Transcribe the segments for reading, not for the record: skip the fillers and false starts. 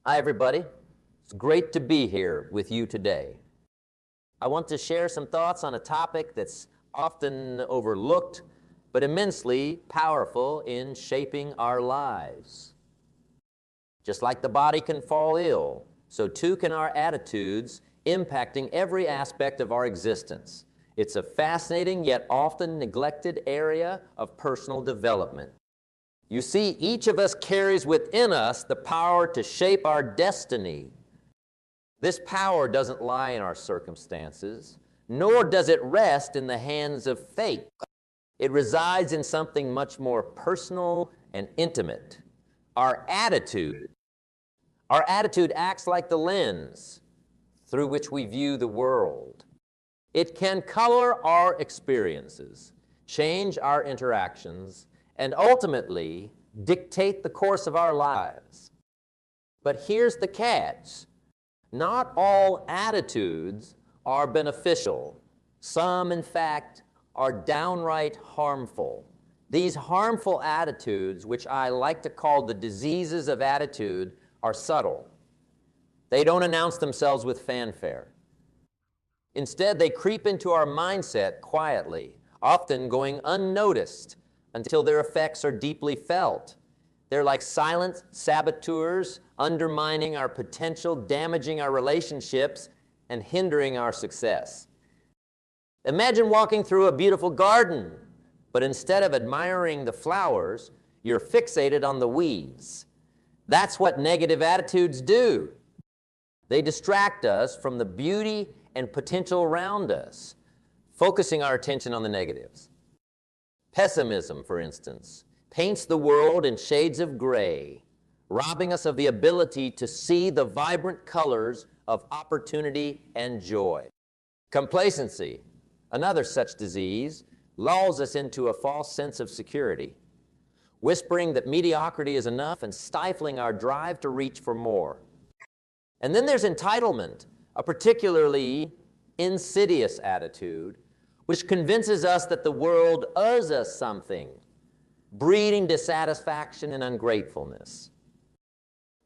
Hi, everybody. It's great to be here with you today. I want to share some thoughts on a topic that's often overlooked, but immensely powerful in shaping our lives. Just like the body can fall ill, so too can our attitudes, impacting every aspect of our existence. It's a fascinating yet often neglected area of personal development. You see, each of us carries within us the power to shape our destiny. This power doesn't lie in our circumstances, nor does it rest in the hands of fate. It resides in something much more personal and intimate, our attitude. Our attitude acts like the lens through which we view the world. It can color our experiences, change our interactions, and ultimately dictate the course of our lives. But here's the catch. Not all attitudes are beneficial. Some, in fact, are downright harmful. These harmful attitudes, which I like to call the diseases of attitude, are subtle. They don't announce themselves with fanfare. Instead, they creep into our mindset quietly, often going unnoticed until their effects are deeply felt. They're like silent saboteurs, undermining our potential, damaging our relationships, and hindering our success. Imagine walking through a beautiful garden, but instead of admiring the flowers, you're fixated on the weeds. That's what negative attitudes do. They distract us from the beauty and potential around us, focusing our attention on the negatives. Pessimism, for instance, paints the world in shades of gray, robbing us of the ability to see the vibrant colors of opportunity and joy. Complacency, another such disease, lulls us into a false sense of security, whispering that mediocrity is enough and stifling our drive to reach for more. And then there's entitlement, a particularly insidious attitude, which convinces us that the world owes us something, breeding dissatisfaction and ungratefulness.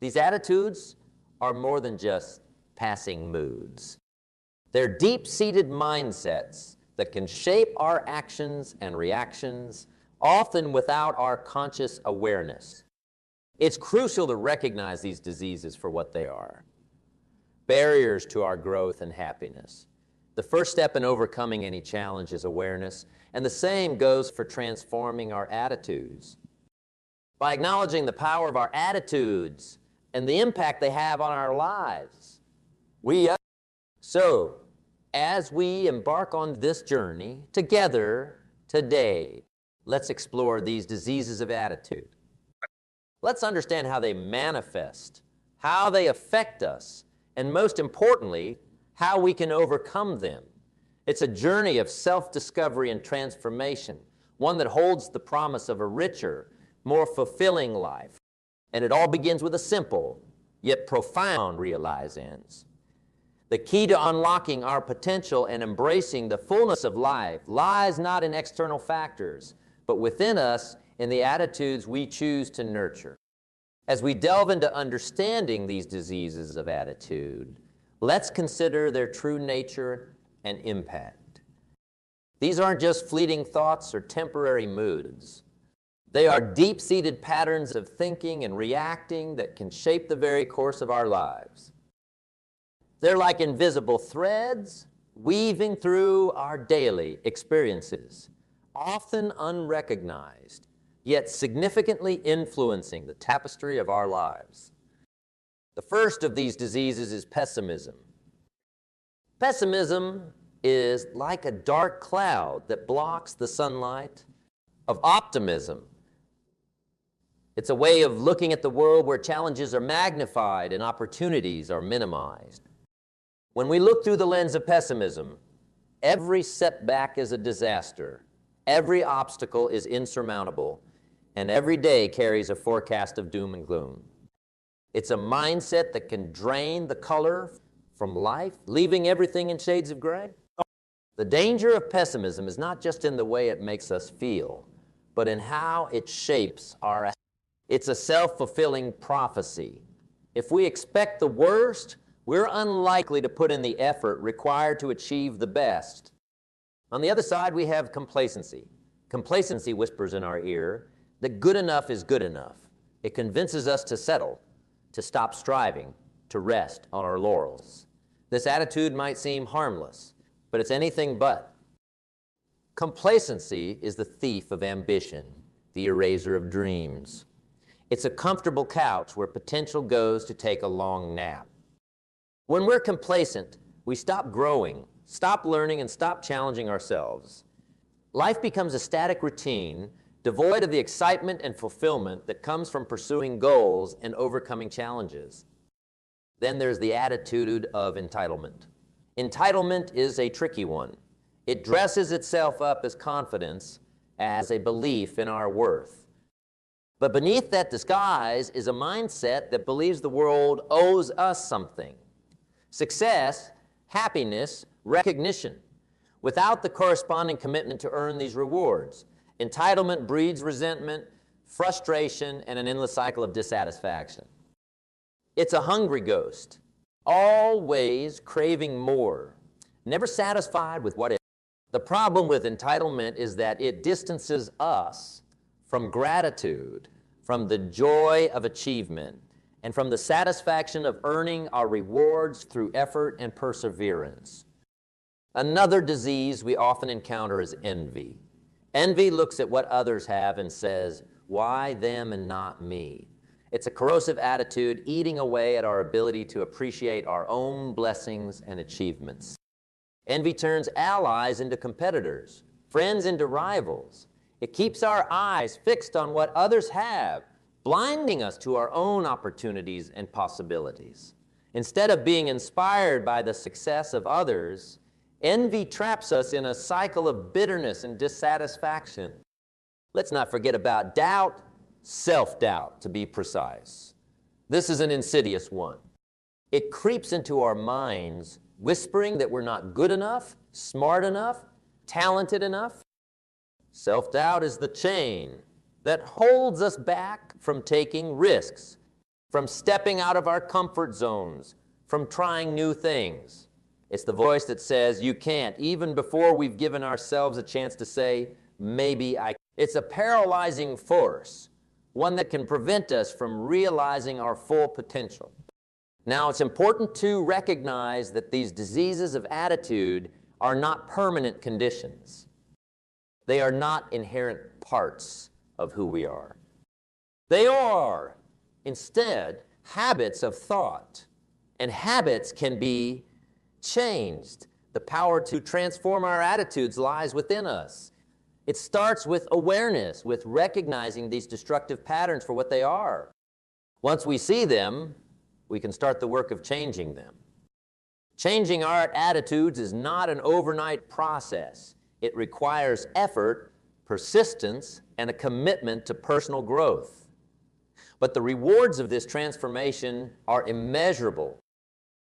These attitudes are more than just passing moods. They're deep-seated mindsets that can shape our actions and reactions, often without our conscious awareness. It's crucial to recognize these diseases for what they are: barriers to our growth and happiness. The first step in overcoming any challenge is awareness, and the same goes for transforming our attitudes. By acknowledging the power of our attitudes and the impact they have on our lives, So, as we embark on this journey together today, let's explore these diseases of attitude. Let's understand how they manifest, how they affect us, and most importantly, how we can overcome them. It's a journey of self-discovery and transformation, one that holds the promise of a richer, more fulfilling life. And it all begins with a simple, yet profound realizance. The key to unlocking our potential and embracing the fullness of life lies not in external factors, but within us in the attitudes we choose to nurture. As we delve into understanding these diseases of attitude, let's consider their true nature and impact. These aren't just fleeting thoughts or temporary moods. They are deep-seated patterns of thinking and reacting that can shape the very course of our lives. They're like invisible threads weaving through our daily experiences, often unrecognized, yet significantly influencing the tapestry of our lives. The first of these diseases is pessimism. Pessimism is like a dark cloud that blocks the sunlight of optimism. It's a way of looking at the world where challenges are magnified and opportunities are minimized. When we look through the lens of pessimism, every setback is a disaster, every obstacle is insurmountable, and every day carries a forecast of doom and gloom. It's a mindset that can drain the color from life, leaving everything in shades of gray. The danger of pessimism is not just in the way it makes us feel, but in how it shapes our. It's a self-fulfilling prophecy. If we expect the worst, we're unlikely to put in the effort required to achieve the best. On the other side, we have complacency. Complacency whispers in our ear that good enough is good enough. It convinces us to settle, to stop striving, to rest on our laurels. This attitude might seem harmless, but it's anything but. Complacency is the thief of ambition, the eraser of dreams. It's a comfortable couch where potential goes to take a long nap. When we're complacent, we stop growing, stop learning, and stop challenging ourselves. Life becomes a static routine, devoid of the excitement and fulfillment that comes from pursuing goals and overcoming challenges. Then there's the attitude of entitlement. Entitlement is a tricky one. It dresses itself up as confidence, as a belief in our worth. But beneath that disguise is a mindset that believes the world owes us something. Success, happiness, recognition, without the corresponding commitment to earn these rewards. Entitlement breeds resentment, frustration, and an endless cycle of dissatisfaction. It's a hungry ghost, always craving more, never satisfied with what is. The problem with entitlement is that it distances us from gratitude, from the joy of achievement, and from the satisfaction of earning our rewards through effort and perseverance. Another disease we often encounter is envy. Envy looks at what others have and says, "Why them and not me?" It's a corrosive attitude eating away at our ability to appreciate our own blessings and achievements. Envy turns allies into competitors, friends into rivals. It keeps our eyes fixed on what others have, blinding us to our own opportunities and possibilities. Instead of being inspired by the success of others, envy traps us in a cycle of bitterness and dissatisfaction. Let's not forget about doubt, self-doubt to be precise. This is an insidious one. It creeps into our minds, whispering that we're not good enough, smart enough, talented enough. Self-doubt is the chain that holds us back from taking risks, from stepping out of our comfort zones, from trying new things. It's the voice that says, "You can't," even before we've given ourselves a chance to say, "Maybe I." It's a paralyzing force, one that can prevent us from realizing our full potential. Now, it's important to recognize that these diseases of attitude are not permanent conditions. They are not inherent parts of who we are. They are, instead, habits of thought, and habits can be changed. The power to transform our attitudes lies within us. It starts with awareness, with recognizing these destructive patterns for what they are. Once we see them, we can start the work of changing them. Changing our attitudes is not an overnight process. It requires effort, persistence, and a commitment to personal growth. But the rewards of this transformation are immeasurable.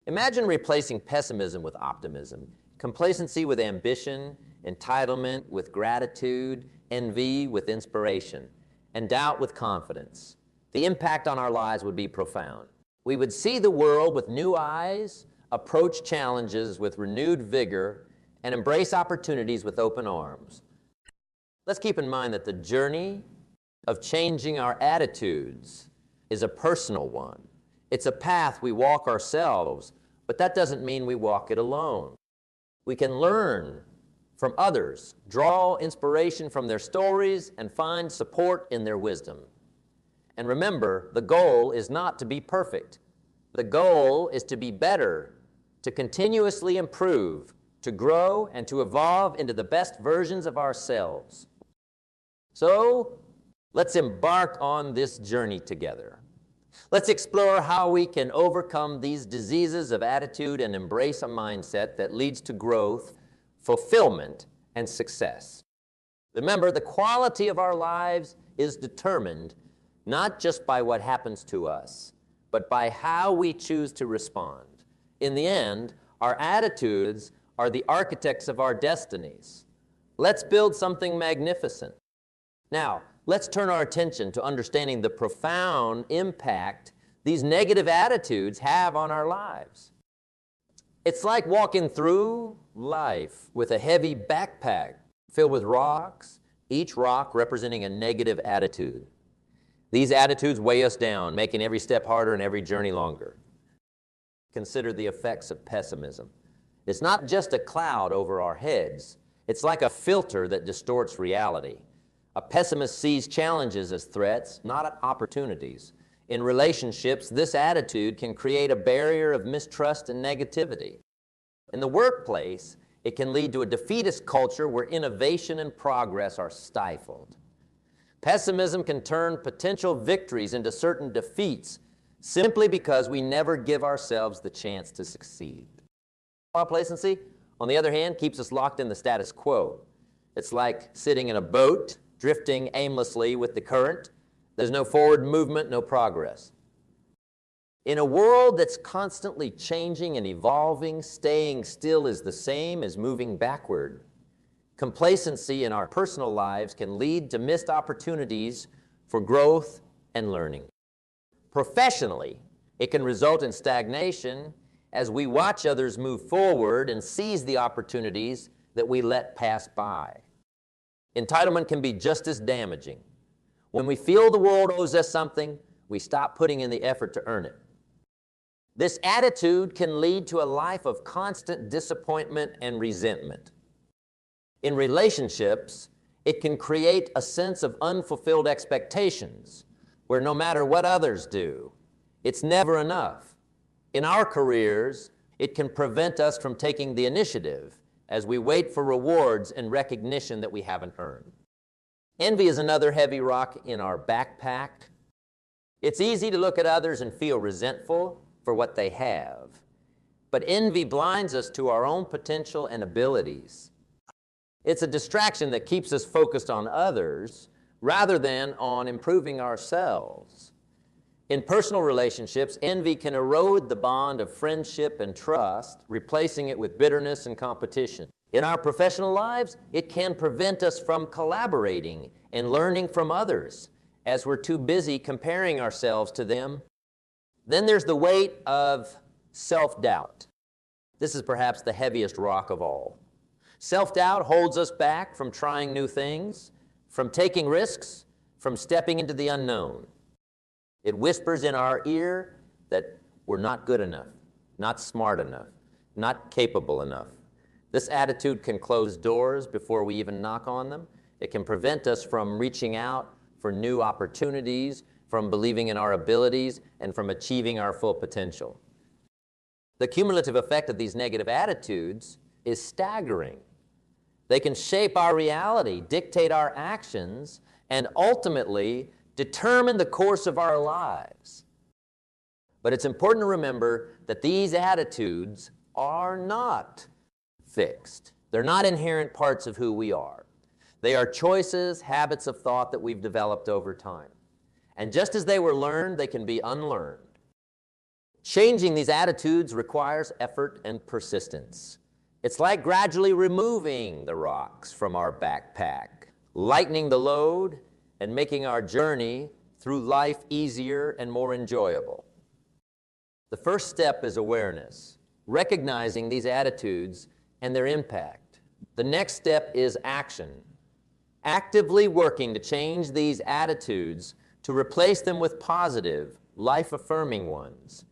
Imagine replacing pessimism with optimism, complacency with ambition, entitlement with gratitude, envy with inspiration, and doubt with confidence. The impact on our lives would be profound. We would see the world with new eyes, approach challenges with renewed vigor, and embrace opportunities with open arms. Let's keep in mind that the journey of changing our attitudes is a personal one. It's a path we walk ourselves, but that doesn't mean we walk it alone. We can learn from others, draw inspiration from their stories, and find support in their wisdom. And remember, the goal is not to be perfect. The goal is to be better, to continuously improve, to grow, and to evolve into the best versions of ourselves. So, let's embark on this journey together. Let's explore how we can overcome these diseases of attitude and embrace a mindset that leads to growth, fulfillment, and success. Remember, the quality of our lives is determined not just by what happens to us, but by how we choose to respond. In the end, our attitudes are the architects of our destinies. Let's build something magnificent. Now, let's turn our attention to understanding the profound impact these negative attitudes have on our lives. It's like walking through life with a heavy backpack filled with rocks, each rock representing a negative attitude. These attitudes weigh us down, making every step harder and every journey longer. Consider the effects of pessimism. It's not just a cloud over our heads. It's like a filter that distorts reality. A pessimist sees challenges as threats, not opportunities. In relationships, this attitude can create a barrier of mistrust and negativity. In the workplace, it can lead to a defeatist culture where innovation and progress are stifled. Pessimism can turn potential victories into certain defeats simply because we never give ourselves the chance to succeed. Complacency, on the other hand, keeps us locked in the status quo. It's like sitting in a boat, drifting aimlessly with the current. There's no forward movement, no progress. In a world that's constantly changing and evolving, staying still is the same as moving backward. Complacency in our personal lives can lead to missed opportunities for growth and learning. Professionally, it can result in stagnation as we watch others move forward and seize the opportunities that we let pass by. Entitlement can be just as damaging. When we feel the world owes us something, we stop putting in the effort to earn it. This attitude can lead to a life of constant disappointment and resentment. In relationships, it can create a sense of unfulfilled expectations, where no matter what others do, it's never enough. In our careers, it can prevent us from taking the initiative as we wait for rewards and recognition that we haven't earned. Envy is another heavy rock in our backpack. It's easy to look at others and feel resentful for what they have, but envy blinds us to our own potential and abilities. It's a distraction that keeps us focused on others rather than on improving ourselves. In personal relationships, envy can erode the bond of friendship and trust, replacing it with bitterness and competition. In our professional lives, it can prevent us from collaborating and learning from others, as we're too busy comparing ourselves to them. Then there's the weight of self-doubt. This is perhaps the heaviest rock of all. Self-doubt holds us back from trying new things, from taking risks, from stepping into the unknown. It whispers in our ear that we're not good enough, not smart enough, not capable enough. This attitude can close doors before we even knock on them. It can prevent us from reaching out for new opportunities, from believing in our abilities, and from achieving our full potential. The cumulative effect of these negative attitudes is staggering. They can shape our reality, dictate our actions, and ultimately determine the course of our lives. But it's important to remember that these attitudes are not fixed. They're not inherent parts of who we are. They are choices, habits of thought that we've developed over time. And just as they were learned, they can be unlearned. Changing these attitudes requires effort and persistence. It's like gradually removing the rocks from our backpack, lightening the load, and making our journey through life easier and more enjoyable. The first step is awareness, recognizing these attitudes and their impact. The next step is action, actively working to change these attitudes to replace them with positive, life-affirming ones.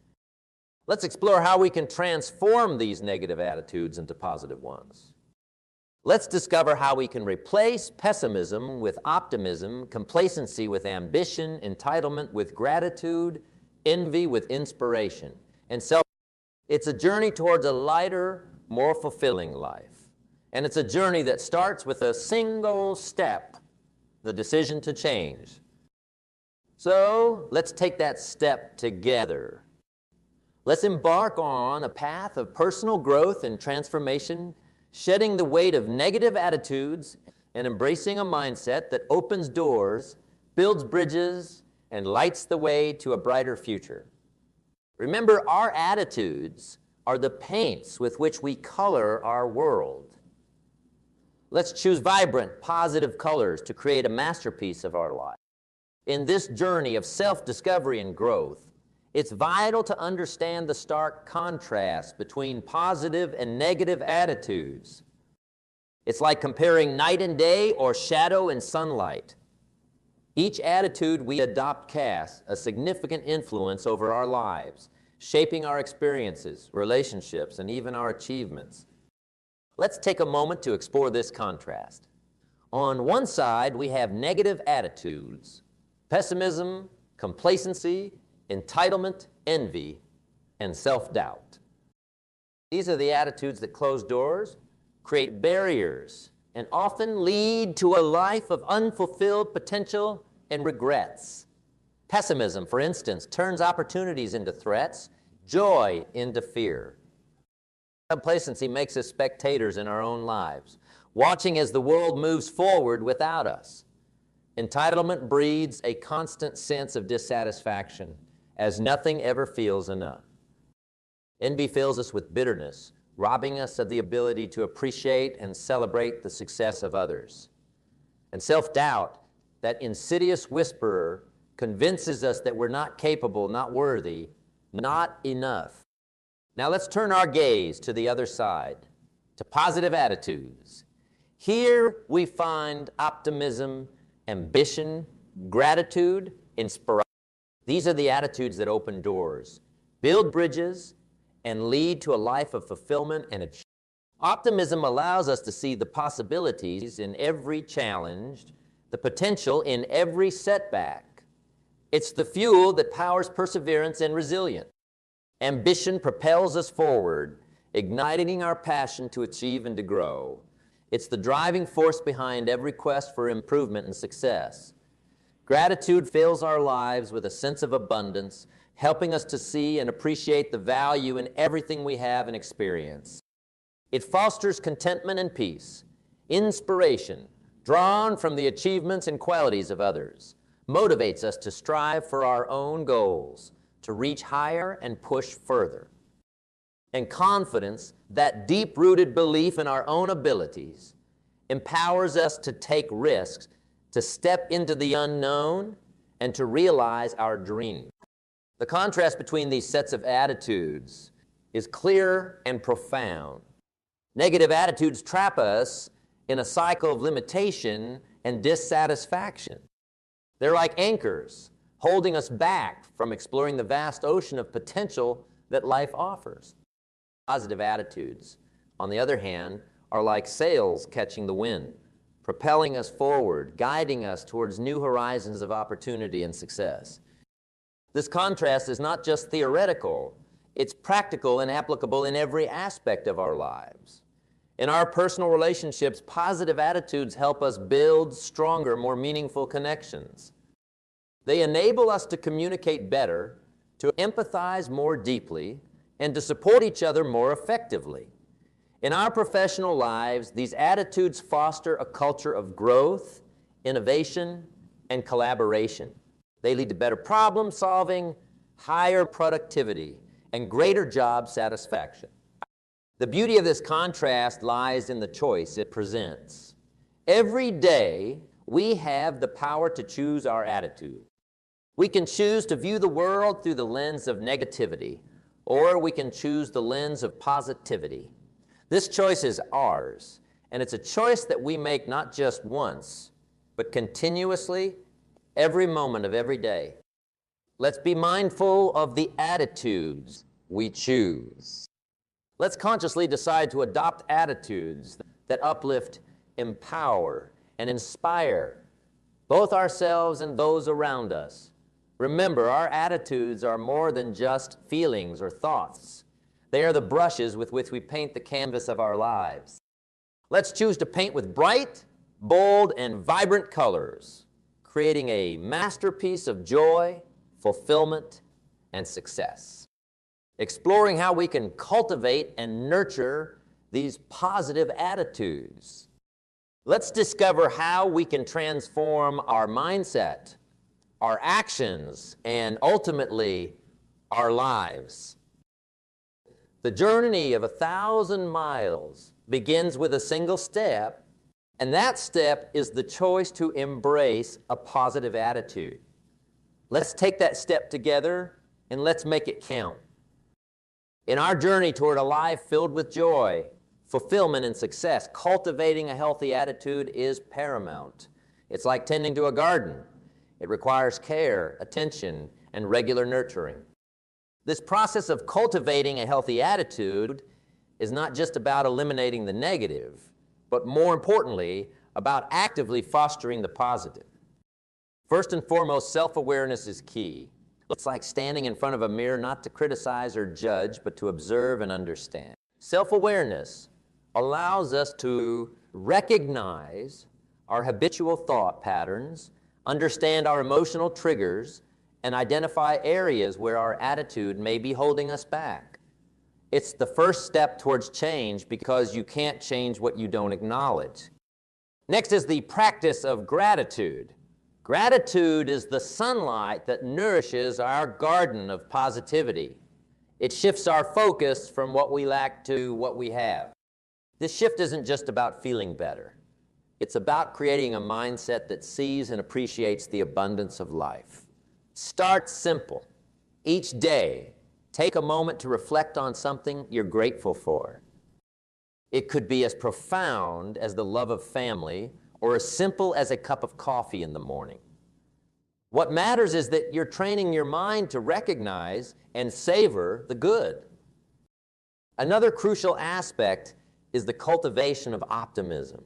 Let's explore how we can transform these negative attitudes into positive ones. Let's discover how we can replace pessimism with optimism, complacency with ambition, entitlement with gratitude, envy with inspiration, and self. It's a journey towards a lighter, more fulfilling life. And it's a journey that starts with a single step, the decision to change. So let's take that step together. Let's embark on a path of personal growth and transformation, shedding the weight of negative attitudes and embracing a mindset that opens doors, builds bridges, and lights the way to a brighter future. Remember, our attitudes are the paints with which we color our world. Let's choose vibrant, positive colors to create a masterpiece of our life. In this journey of self-discovery and growth, It's vital to understand the stark contrast between positive and negative attitudes. It's like comparing night and day or shadow and sunlight. Each attitude we adopt casts a significant influence over our lives, shaping our experiences, relationships, and even our achievements. Let's take a moment to explore this contrast. On one side, we have negative attitudes, pessimism, complacency, entitlement, envy, and self-doubt. These are the attitudes that close doors, create barriers, and often lead to a life of unfulfilled potential and regrets. Pessimism, for instance, turns opportunities into threats, joy into fear. Complacency makes us spectators in our own lives, watching as the world moves forward without us. Entitlement breeds a constant sense of dissatisfaction, as nothing ever feels enough. Envy fills us with bitterness, robbing us of the ability to appreciate and celebrate the success of others. And self-doubt, that insidious whisperer, convinces us that we're not capable, not worthy, not enough. Now let's turn our gaze to the other side, to positive attitudes. Here we find optimism, ambition, gratitude, inspiration. These are the attitudes that open doors, build bridges, and lead to a life of fulfillment and achievement. Optimism allows us to see the possibilities in every challenge, the potential in every setback. It's the fuel that powers perseverance and resilience. Ambition propels us forward, igniting our passion to achieve and to grow. It's the driving force behind every quest for improvement and success. Gratitude fills our lives with a sense of abundance, helping us to see and appreciate the value in everything we have and experience. It fosters contentment and peace. Inspiration, drawn from the achievements and qualities of others, motivates us to strive for our own goals, to reach higher and push further. And confidence, that deep-rooted belief in our own abilities, empowers us to take risks, to step into the unknown, and to realize our dreams. The contrast between these sets of attitudes is clear and profound. Negative attitudes trap us in a cycle of limitation and dissatisfaction. They're like anchors, holding us back from exploring the vast ocean of potential that life offers. Positive attitudes, on the other hand, are like sails catching the wind, propelling us forward, guiding us towards new horizons of opportunity and success. This contrast is not just theoretical, it's practical and applicable in every aspect of our lives. In our personal relationships, positive attitudes help us build stronger, more meaningful connections. They enable us to communicate better, to empathize more deeply, and to support each other more effectively. In our professional lives, these attitudes foster a culture of growth, innovation, and collaboration. They lead to better problem solving, higher productivity, and greater job satisfaction. The beauty of this contrast lies in the choice it presents. Every day, we have the power to choose our attitude. We can choose to view the world through the lens of negativity, or we can choose the lens of positivity. This choice is ours, and it's a choice that we make not just once, but continuously, every moment of every day. Let's be mindful of the attitudes we choose. Let's consciously decide to adopt attitudes that uplift, empower, and inspire both ourselves and those around us. Remember, our attitudes are more than just feelings or thoughts. They are the brushes with which we paint the canvas of our lives. Let's choose to paint with bright, bold, and vibrant colors, creating a masterpiece of joy, fulfillment, and success. Exploring how we can cultivate and nurture these positive attitudes. Let's discover how we can transform our mindset, our actions, and ultimately, our lives. The journey of 1,000 miles begins with a single step, and that step is the choice to embrace a positive attitude. Let's take that step together and let's make it count. In our journey toward a life filled with joy, fulfillment, and success, cultivating a healthy attitude is paramount. It's like tending to a garden. It requires care, attention, and regular nurturing. This process of cultivating a healthy attitude is not just about eliminating the negative, but more importantly, about actively fostering the positive. First and foremost, self-awareness is key. It's like standing in front of a mirror not to criticize or judge, but to observe and understand. Self-awareness allows us to recognize our habitual thought patterns, understand our emotional triggers, and identify areas where our attitude may be holding us back. It's the first step towards change because you can't change what you don't acknowledge. Next is the practice of gratitude. Gratitude is the sunlight that nourishes our garden of positivity. It shifts our focus from what we lack to what we have. This shift isn't just about feeling better. It's about creating a mindset that sees and appreciates the abundance of life. Start simple. Each day, take a moment to reflect on something you're grateful for. It could be as profound as the love of family or as simple as a cup of coffee in the morning. What matters is that you're training your mind to recognize and savor the good. Another crucial aspect is the cultivation of optimism.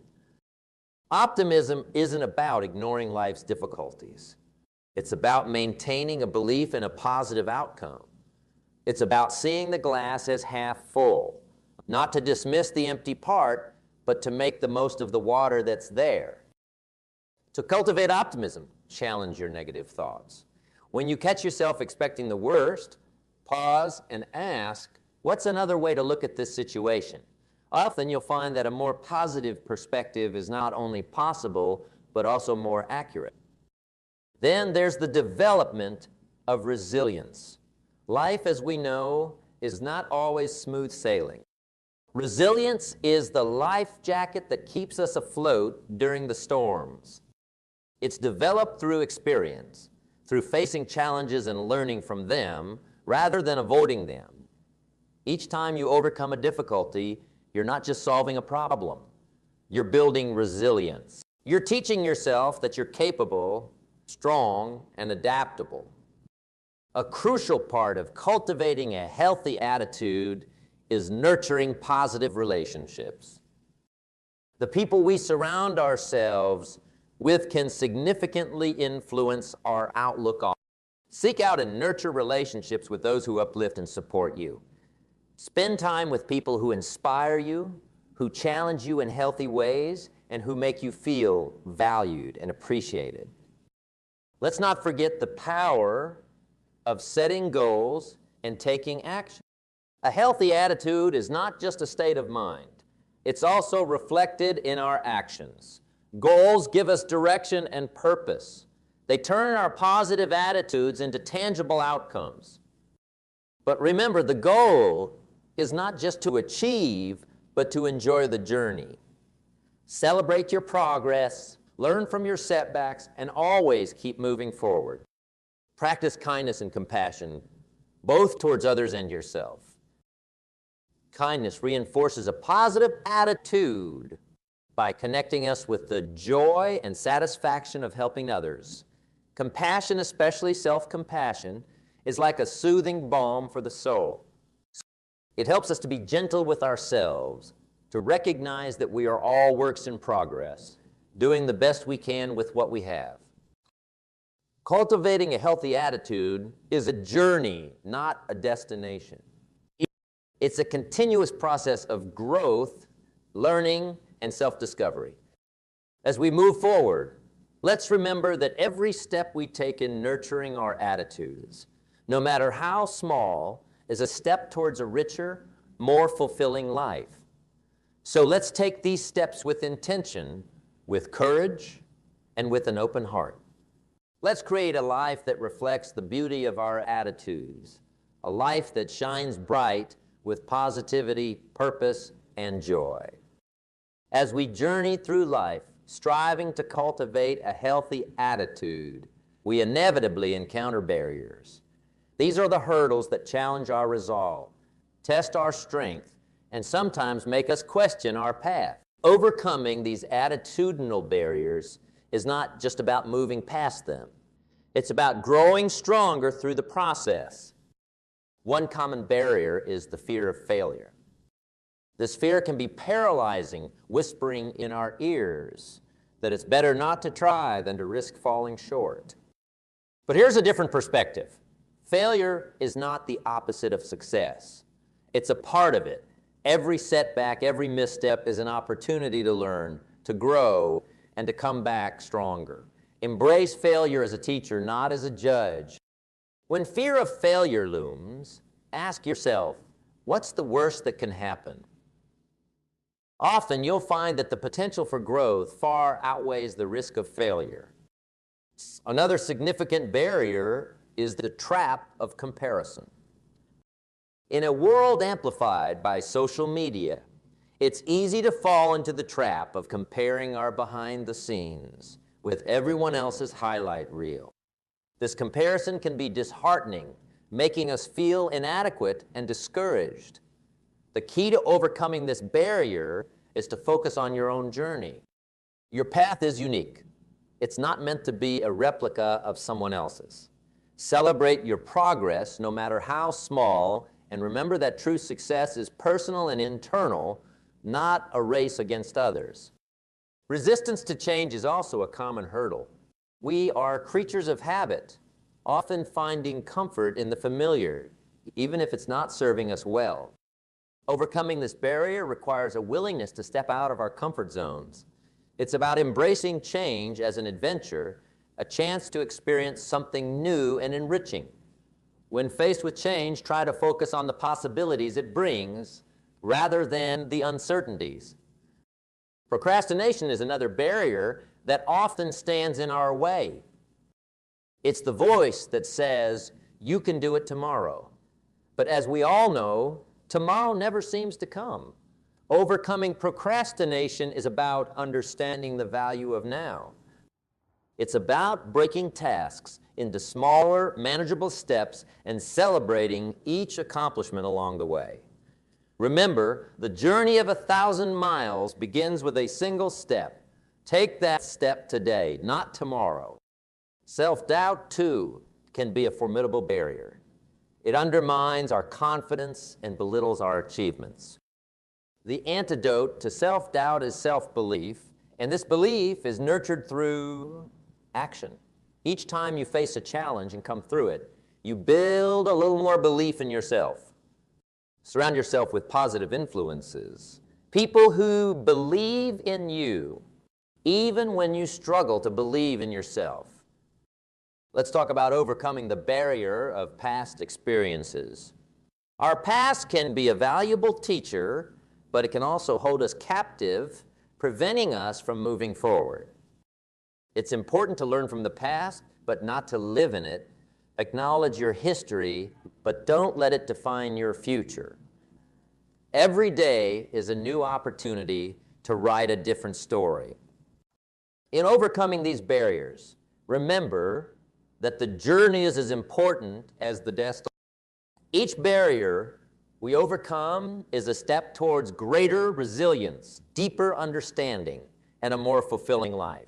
Optimism isn't about ignoring life's difficulties. It's about maintaining a belief in a positive outcome. It's about seeing the glass as half full, not to dismiss the empty part, but to make the most of the water that's there. To cultivate optimism, challenge your negative thoughts. When you catch yourself expecting the worst, pause and ask, what's another way to look at this situation? Often you'll find that a more positive perspective is not only possible, but also more accurate. Then there's the development of resilience. Life, as we know, is not always smooth sailing. Resilience is the life jacket that keeps us afloat during the storms. It's developed through experience, through facing challenges and learning from them, rather than avoiding them. Each time you overcome a difficulty, you're not just solving a problem. You're building resilience. You're teaching yourself that you're capable, strong, and adaptable. A crucial part of cultivating a healthy attitude is nurturing positive relationships. The people we surround ourselves with can significantly influence our outlook on. Seek out and nurture relationships with those who uplift and support you. Spend time with people who inspire you, who challenge you in healthy ways, and who make you feel valued and appreciated. Let's not forget the power of setting goals and taking action. A healthy attitude is not just a state of mind. It's also reflected in our actions. Goals give us direction and purpose. They turn our positive attitudes into tangible outcomes. But remember, the goal is not just to achieve, but to enjoy the journey. Celebrate your progress, learn from your setbacks, and always keep moving forward. Practice kindness and compassion, both towards others and yourself. Kindness reinforces a positive attitude by connecting us with the joy and satisfaction of helping others. Compassion, especially self-compassion, is like a soothing balm for the soul. It helps us to be gentle with ourselves, to recognize that we are all works in progress, doing the best we can with what we have. Cultivating a healthy attitude is a journey, not a destination. It's a continuous process of growth, learning, and self-discovery. As we move forward, let's remember that every step we take in nurturing our attitudes, no matter how small, is a step towards a richer, more fulfilling life. So let's take these steps with intention, with courage, and with an open heart. Let's create a life that reflects the beauty of our attitudes, a life that shines bright with positivity, purpose, and joy. As we journey through life, striving to cultivate a healthy attitude, we inevitably encounter barriers. These are the hurdles that challenge our resolve, test our strength, and sometimes make us question our path. Overcoming these attitudinal barriers is not just about moving past them. It's about growing stronger through the process. One common barrier is the fear of failure. This fear can be paralyzing, whispering in our ears that it's better not to try than to risk falling short. But here's a different perspective. Failure is not the opposite of success. It's a part of it. Every setback, every misstep is an opportunity to learn, to grow, and to come back stronger. Embrace failure as a teacher, not as a judge. When fear of failure looms, ask yourself, what's the worst that can happen? Often you'll find that the potential for growth far outweighs the risk of failure. Another significant barrier is the trap of comparison. In a world amplified by social media, it's easy to fall into the trap of comparing our behind the scenes with everyone else's highlight reel. This comparison can be disheartening, making us feel inadequate and discouraged. The key to overcoming this barrier is to focus on your own journey. Your path is unique. It's not meant to be a replica of someone else's. Celebrate your progress, no matter how small, and remember that true success is personal and internal, not a race against others. Resistance to change is also a common hurdle. We are creatures of habit, often finding comfort in the familiar, even if it's not serving us well. Overcoming this barrier requires a willingness to step out of our comfort zones. It's about embracing change as an adventure, a chance to experience something new and enriching. When faced with change, try to focus on the possibilities it brings rather than the uncertainties. Procrastination is another barrier that often stands in our way. It's the voice that says, you can do it tomorrow. But as we all know, tomorrow never seems to come. Overcoming procrastination is about understanding the value of now. It's about breaking tasks into smaller, manageable steps and celebrating each accomplishment along the way. Remember, the journey of 1,000 miles begins with a single step. Take that step today, not tomorrow. Self-doubt, too, can be a formidable barrier. It undermines our confidence and belittles our achievements. The antidote to self-doubt is self-belief, and this belief is nurtured through action. Each time you face a challenge and come through it, you build a little more belief in yourself. Surround yourself with positive influences, people who believe in you, even when you struggle to believe in yourself. Let's talk about overcoming the barrier of past experiences. Our past can be a valuable teacher, but it can also hold us captive, preventing us from moving forward. It's important to learn from the past, but not to live in it. Acknowledge your history, but don't let it define your future. Every day is a new opportunity to write a different story. In overcoming these barriers, remember that the journey is as important as the destination. Each barrier we overcome is a step towards greater resilience, deeper understanding, and a more fulfilling life.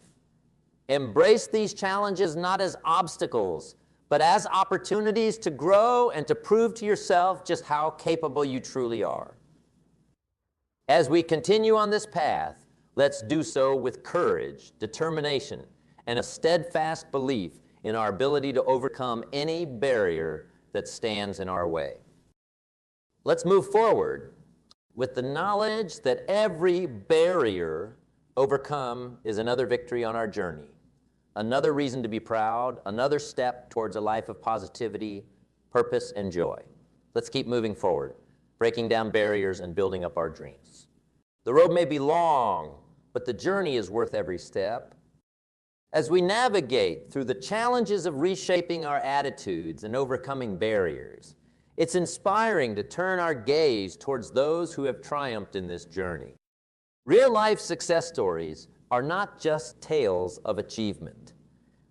Embrace these challenges not as obstacles, but as opportunities to grow and to prove to yourself just how capable you truly are. As we continue on this path, let's do so with courage, determination, and a steadfast belief in our ability to overcome any barrier that stands in our way. Let's move forward with the knowledge that every barrier overcome is another victory on our journey, another reason to be proud, another step towards a life of positivity, purpose, and joy. Let's keep moving forward, breaking down barriers and building up our dreams. The road may be long, but the journey is worth every step. As we navigate through the challenges of reshaping our attitudes and overcoming barriers, it's inspiring to turn our gaze towards those who have triumphed in this journey. Real-life success stories are not just tales of achievement.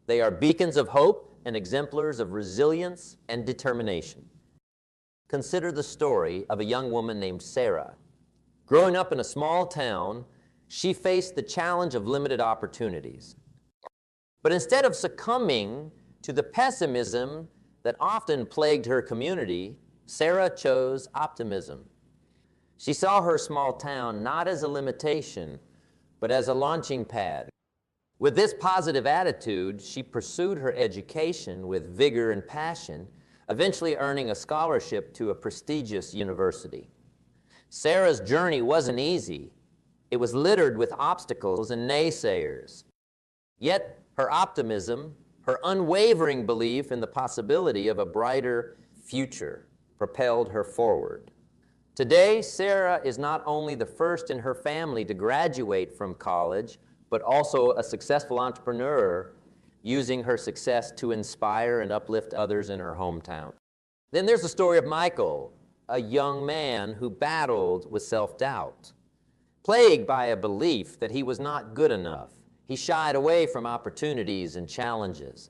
They are beacons of hope and exemplars of resilience and determination. Consider the story of a young woman named Sarah. Growing up in a small town, she faced the challenge of limited opportunities. But instead of succumbing to the pessimism that often plagued her community, Sarah chose optimism. She saw her small town not as a limitation, but as a launching pad. With this positive attitude, she pursued her education with vigor and passion, eventually earning a scholarship to a prestigious university. Sarah's journey wasn't easy. It was littered with obstacles and naysayers. Yet her optimism, her unwavering belief in the possibility of a brighter future, propelled her forward. Today, Sarah is not only the first in her family to graduate from college, but also a successful entrepreneur, using her success to inspire and uplift others in her hometown. Then there's the story of Michael, a young man who battled with self-doubt. Plagued by a belief that he was not good enough, he shied away from opportunities and challenges.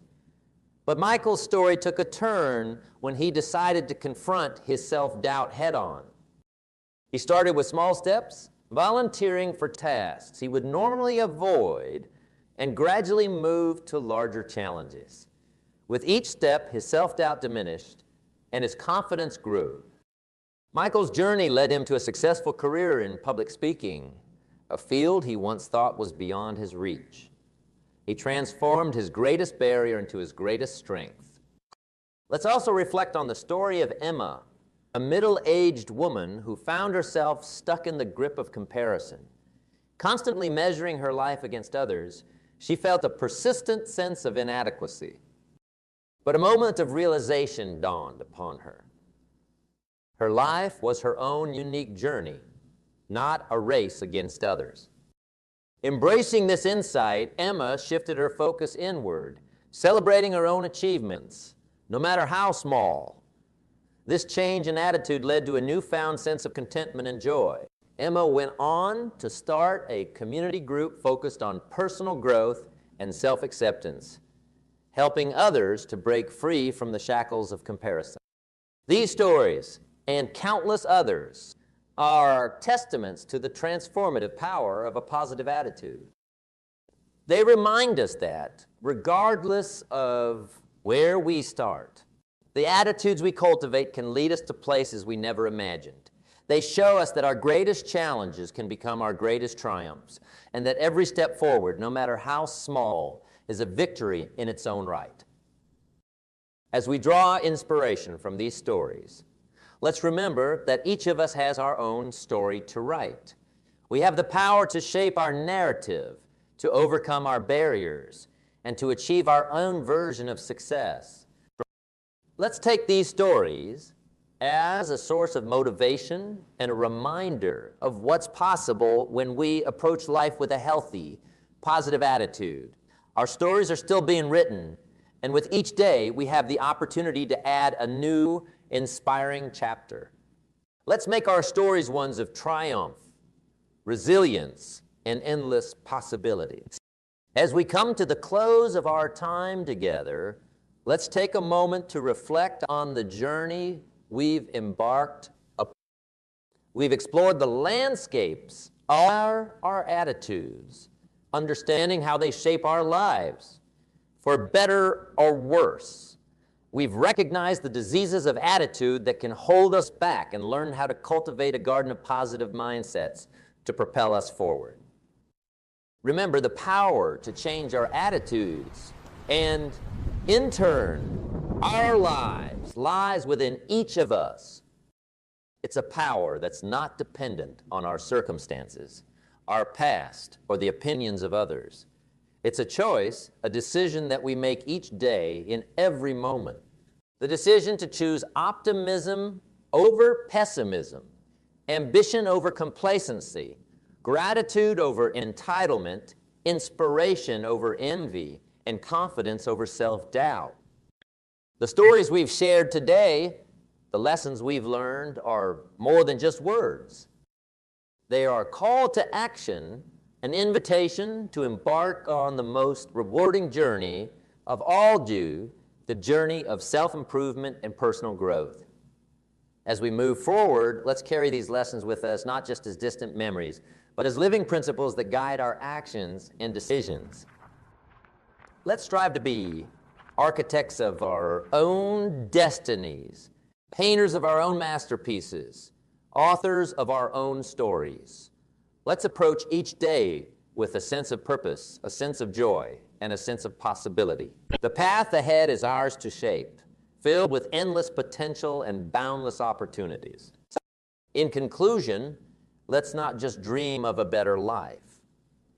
But Michael's story took a turn when he decided to confront his self-doubt head-on. He started with small steps, volunteering for tasks he would normally avoid, and gradually moved to larger challenges. With each step, his self-doubt diminished and his confidence grew. Michael's journey led him to a successful career in public speaking, a field he once thought was beyond his reach. He transformed his greatest barrier into his greatest strength. Let's also reflect on the story of Emma, a middle-aged woman who found herself stuck in the grip of comparison. Constantly measuring her life against others, she felt a persistent sense of inadequacy. But a moment of realization dawned upon her. Her life was her own unique journey, not a race against others. Embracing this insight, Emma shifted her focus inward, celebrating her own achievements, no matter how small. This change in attitude led to a newfound sense of contentment and joy. Emma went on to start a community group focused on personal growth and self-acceptance, helping others to break free from the shackles of comparison. These stories, and countless others, are testaments to the transformative power of a positive attitude. They remind us that, regardless of where we start, the attitudes we cultivate can lead us to places we never imagined. They show us that our greatest challenges can become our greatest triumphs, and that every step forward, no matter how small, is a victory in its own right. As we draw inspiration from these stories, let's remember that each of us has our own story to write. We have the power to shape our narrative, to overcome our barriers, and to achieve our own version of success. Let's take these stories as a source of motivation and a reminder of what's possible when we approach life with a healthy, positive attitude. Our stories are still being written, and with each day, we have the opportunity to add a new, inspiring chapter. Let's make our stories ones of triumph, resilience, and endless possibilities. As we come to the close of our time together, let's take a moment to reflect on the journey we've embarked upon. We've explored the landscapes of our attitudes, understanding how they shape our lives, for better or worse. We've recognized the diseases of attitude that can hold us back and learned how to cultivate a garden of positive mindsets to propel us forward. Remember, the power to change our attitudes and, in turn, our lives lies within each of us. It's a power that's not dependent on our circumstances, our past, or the opinions of others. It's a choice, a decision that we make each day in every moment. The decision to choose optimism over pessimism, ambition over complacency, gratitude over entitlement, inspiration over envy, and confidence over self-doubt. The stories we've shared today, the lessons we've learned, are more than just words. They are a call to action, an invitation to embark on the most rewarding journey of all due the journey of self-improvement and personal growth. As we move forward, let's carry these lessons with us, not just as distant memories, but as living principles that guide our actions and decisions. Let's strive to be architects of our own destinies, painters of our own masterpieces, authors of our own stories. Let's approach each day with a sense of purpose, a sense of joy, and a sense of possibility. The path ahead is ours to shape, filled with endless potential and boundless opportunities. In conclusion, let's not just dream of a better life.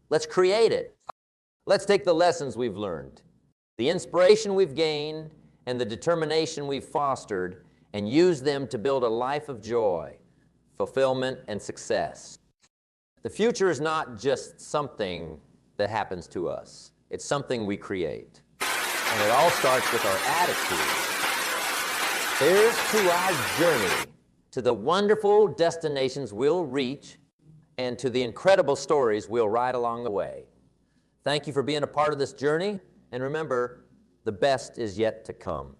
Let's create it. Let's take the lessons we've learned, the inspiration we've gained, and the determination we've fostered, and use them to build a life of joy, fulfillment, and success. The future is not just something that happens to us. It's something we create. And it all starts with our attitude. Here's to our journey, to the wonderful destinations we'll reach, and to the incredible stories we'll ride along the way. Thank you for being a part of this journey, and remember, the best is yet to come.